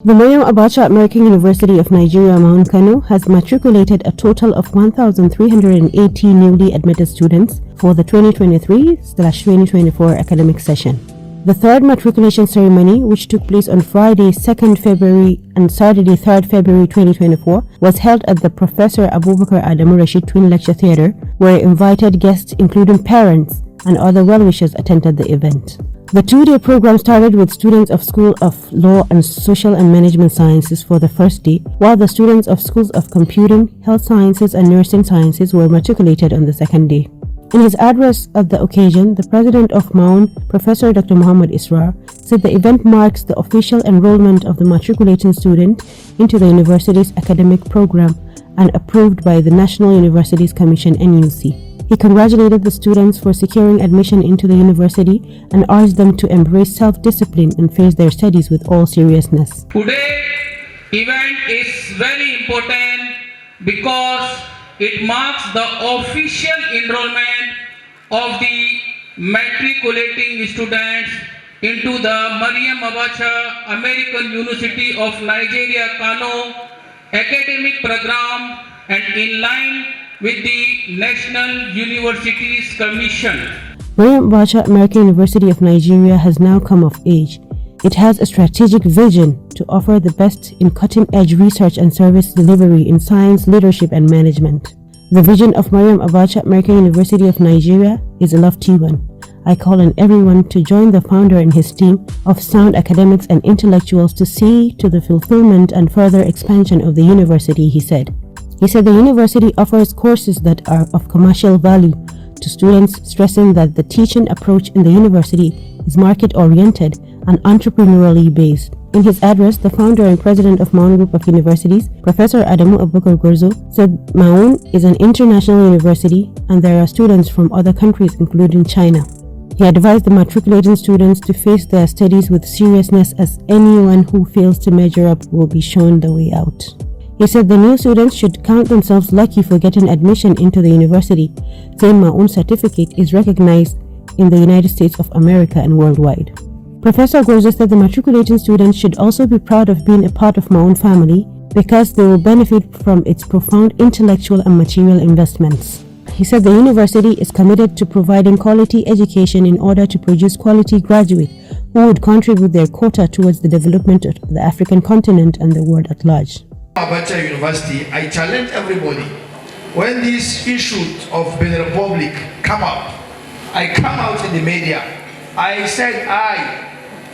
The Maryam Abacha American University of Nigeria, MAAUN Kano, has matriculated a total of 1,380 newly admitted students for the 2023/2024 academic session. The Third Matriculation Ceremony, which took place on Friday 2nd February and Saturday 3rd February 2024, was held at the Professor Abubakar Adamu Rasheed Twin Lecture Theatre, where invited guests including parents and other well-wishers attended the event. The two-day program started with students of School of Law and Social and Management Sciences for the first day, while the students of Schools of Computing, Health Sciences and Nursing Sciences were matriculated on the second day. In his address at the occasion, the President of MAAUN, Professor Dr. Mohammad Israr, said the event marks the official enrollment of the matriculating student into the university's academic program and approved by the National Universities Commission (NUC). He congratulated the students for securing admission into the university and urged them to embrace self-discipline and face their studies with all seriousness. Today, event is very important because it marks the official enrollment of the matriculating students into the Maryam Abacha American University of Nigeria, Kano academic program and in line with the National Universities Commission. Maryam Abacha American University of Nigeria has now come of age. It has a strategic vision to offer the best in cutting-edge research and service delivery in science, leadership, and management. The vision of Maryam Abacha American University of Nigeria is a lofty one. I call on everyone to join the founder and his team of sound academics and intellectuals to see to the fulfillment and further expansion of the university, he said. He said the university offers courses that are of commercial value to students, stressing that the teaching approach in the university is market-oriented and entrepreneurially based. In his address, the founder and president of MAAUN Group of Universities, Professor Adamu Abubakar said MAAUN is an international university and there are students from other countries including China. He advised the matriculating students to face their studies with seriousness as anyone who fails to measure up will be shown the way out. He said the new students should count themselves lucky for getting admission into the university, saying MAAUN certificate is recognized in the United States of America and worldwide. Professor Gorzo said the matriculating students should also be proud of being a part of MAAUN family because they will benefit from its profound intellectual and material investments. He said the university is committed to providing quality education in order to produce quality graduates who would contribute their quota towards the development of the African continent and the world at large. Abacha University, I challenge everybody, when this issue of Benin Republic come up, I come out in the media, I said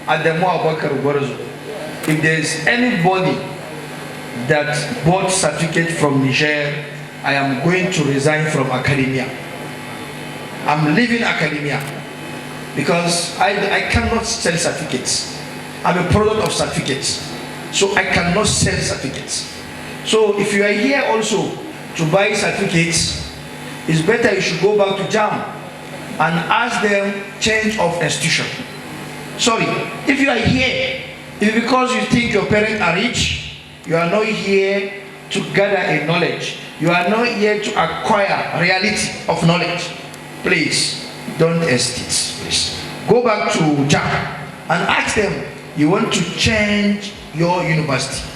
Adamu Abubakar, if there is anybody that bought certificate from Niger, I am going to resign from academia. I'm leaving academia because I cannot sell certificates. I'm a product of certificates, so I cannot sell certificates. So if you are here also to buy certificates, it's better you should go back to JAM and ask them change of institution. Sorry, if you are here, it's because you think your parents are rich, you are not here to gather a knowledge. You are not here to acquire reality of knowledge. Please, don't hesitate, please. Go back to JAM and ask them, you want to change your university.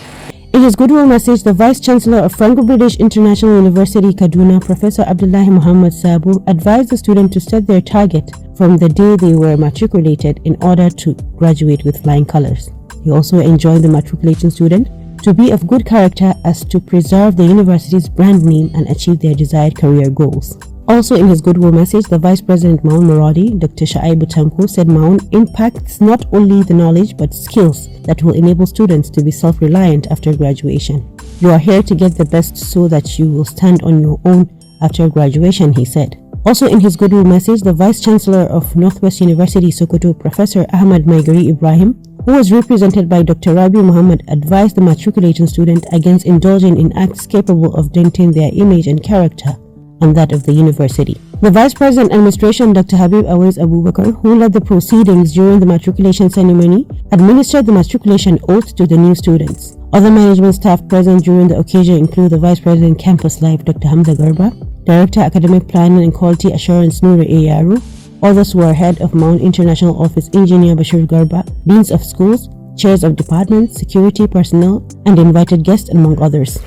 In his goodwill message, the Vice Chancellor of Franco-British International University, Kaduna, Professor Abdullahi Muhammad Sabu, advised the students to set their target from the day they were matriculated in order to graduate with flying colors. He also enjoined the matriculating student to be of good character as to preserve the university's brand name and achieve their desired career goals. Also in his goodwill message, the Vice President MAAUN Maradi, Dr. Shaibu Tanko, said MAAUN impacts not only the knowledge but skills that will enable students to be self-reliant after graduation. You are here to get the best so that you will stand on your own after graduation, he said. Also in his goodwill message, the Vice Chancellor of Northwest University Sokoto, Professor Ahmad Maigari Ibrahim, who was represented by Dr. Rabi Muhammad, advised the matriculating student against indulging in acts capable of denting their image and character and that of the university. The Vice President Administration, Dr. Habib Awais Abubakar, who led the proceedings during the matriculation ceremony, administered the matriculation oath to the new students. Other management staff present during the occasion include the Vice President Campus Life, Dr. Hamza Garba, Director Academic Planning and Quality Assurance, Noura Ayaru. Others were Head of MAAUN International Office, Engineer Bashir Garba, Deans of Schools, chairs of departments, security personnel, and invited guests, among others.